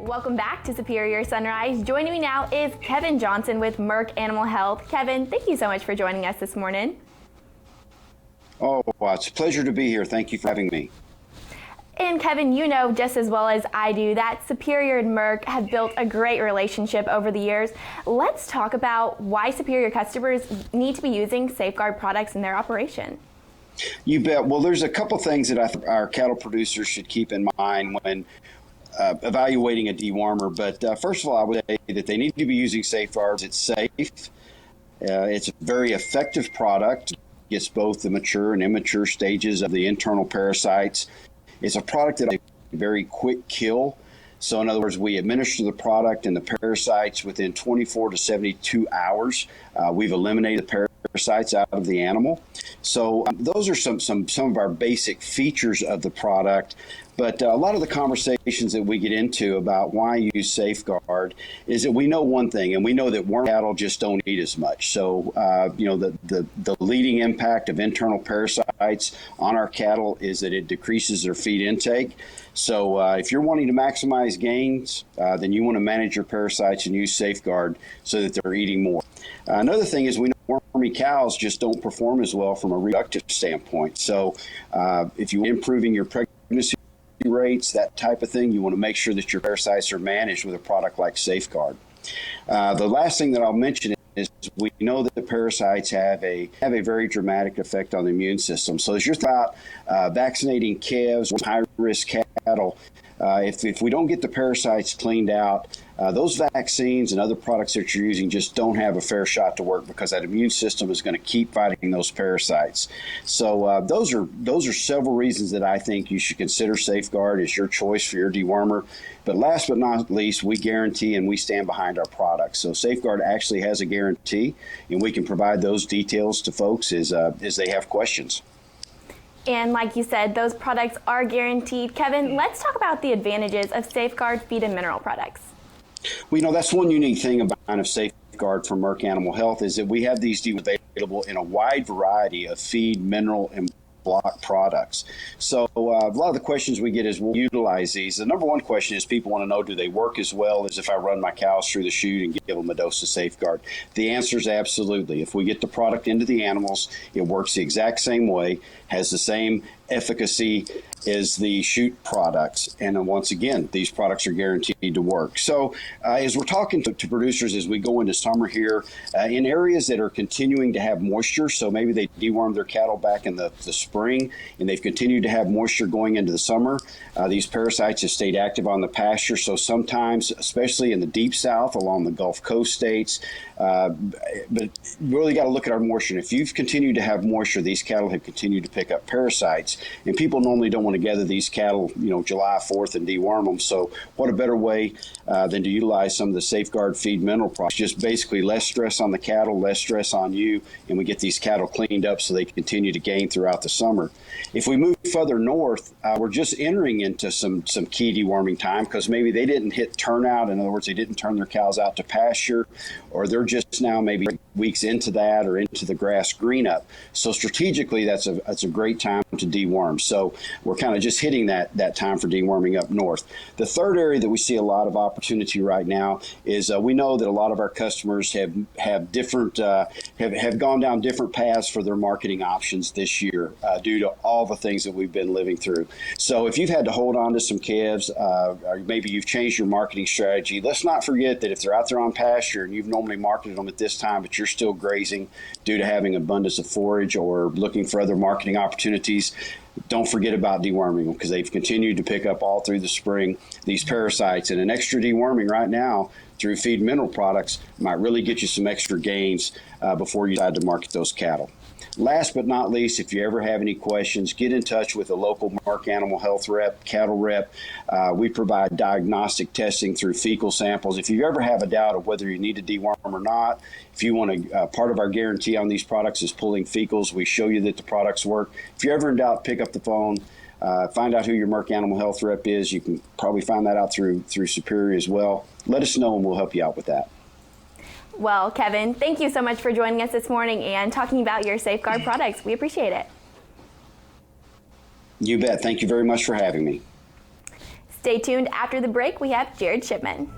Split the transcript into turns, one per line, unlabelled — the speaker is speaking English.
Welcome back to Superior Sunrise. Joining me now is Kevin Johnson with Merck Animal Health. Kevin, thank you so much for joining us this morning.
Oh, well, it's a pleasure to be here. Thank you for having me.
And Kevin, you know just as well as I do that Superior and Merck have built a great relationship over the years. Let's talk about why Superior customers need to be using Safeguard products in their operation.
You bet. Well, there's a couple things that our cattle producers should keep in mind when evaluating a dewormer. But first of all, I would say that they need to be using Safeguards. It's safe. It's a very effective product. Gets both the mature and immature stages of the internal parasites. It's a product that has a very quick kill. So in other words, we administer the product and the parasites within 24 to 72 hours. We've eliminated the parasites out of the animal. So those are some of our basic features of the product. But a lot of the conversations that we get into about why use Safeguard is that we know one thing, and we know that worm cattle just don't eat as much. So, the leading impact of internal parasites on our cattle is that it decreases their feed intake. So if you're wanting to maximize gains, then you want to manage your parasites and use Safeguard so that they're eating more. Another thing is we know wormy cows just don't perform as well from a reproductive standpoint. So if you're improving your pregnancy rates, that type of thing, you want to make sure that your parasites are managed with a product like Safeguard. The last thing that I'll mention is we know that the parasites have a very dramatic effect on the immune system. So as you're about vaccinating calves or high-risk cattle, if we don't get the parasites cleaned out, those vaccines and other products that you're using just don't have a fair shot to work because that immune system is going to keep fighting those parasites. So those are several reasons that I think you should consider Safeguard as your choice for your dewormer. But last but not least, we guarantee and we stand behind our products. So Safeguard actually has a guarantee, and we can provide those details to folks as they have questions.
And like you said, those products are guaranteed. Kevin, let's talk about the advantages of Safeguard feed and mineral products.
Well, that's one unique thing about Safeguard from Merck Animal Health is that we have these available in a wide variety of feed, mineral, and block products. So a lot of the questions we get is, we'll utilize these. The number one question is people want to know, do they work as well as if I run my cows through the chute and give them a dose of Safeguard? The answer is absolutely. If we get the product into the animals, it works the exact same way, has the same efficacy as the chute products. And then once again, these products are guaranteed to work. So as we're talking to producers as we go into summer here, in areas that are continuing to have moisture, so maybe they dewormed their cattle back in the spring and they've continued to have moisture going into the summer, these parasites have stayed active on the pasture. So sometimes, especially in the deep south along the Gulf Coast states, but we really got to look at our moisture. And if you've continued to have moisture, these cattle have continued to pick up parasites. And people normally don't want to gather these cattle, July 4th and deworm them. So what a better way than to utilize some of the Safeguard feed mineral products. Just basically less stress on the cattle, less stress on you, and we get these cattle cleaned up so they continue to gain throughout the summer. If we move further north, we're just entering into some key deworming time because maybe they didn't hit turnout. In other words, they didn't turn their cows out to pasture, or they're just now maybe weeks into that or into the grass green up. So strategically, that's a great time to deworm. So we're kind of just hitting that time for deworming up north. The third area that we see a lot of opportunity right now is we know that a lot of our customers have different have gone down different paths for their marketing options this year due to all the things that we've been living through. So if you've had to hold on to some calves, or maybe you've changed your marketing strategy, let's not forget that if they're out there on pasture and you've normally marketed them at this time, but you're still grazing due to having abundance of forage or looking for other marketing opportunities, don't forget about deworming them because they've continued to pick up all through the spring these parasites. And an extra deworming right now through feed mineral products might really get you some extra gains before you decide to market those cattle. Last but not least, if you ever have any questions, get in touch with a local Merck Animal Health rep, cattle rep. We provide diagnostic testing through fecal samples. If you ever have a doubt of whether you need to deworm or not, if you want to, part of our guarantee on these products is pulling fecals. We show you that the products work. If you're ever in doubt, pick up the phone. Find out who your Merck Animal Health rep is. You can probably find that out through Superior as well. Let us know and we'll help you out with that.
Well, Kevin, thank you so much for joining us this morning and talking about your Safeguard products. We appreciate it.
You bet. Thank you very much for having me.
Stay tuned. After the break, we have Jared Shipman.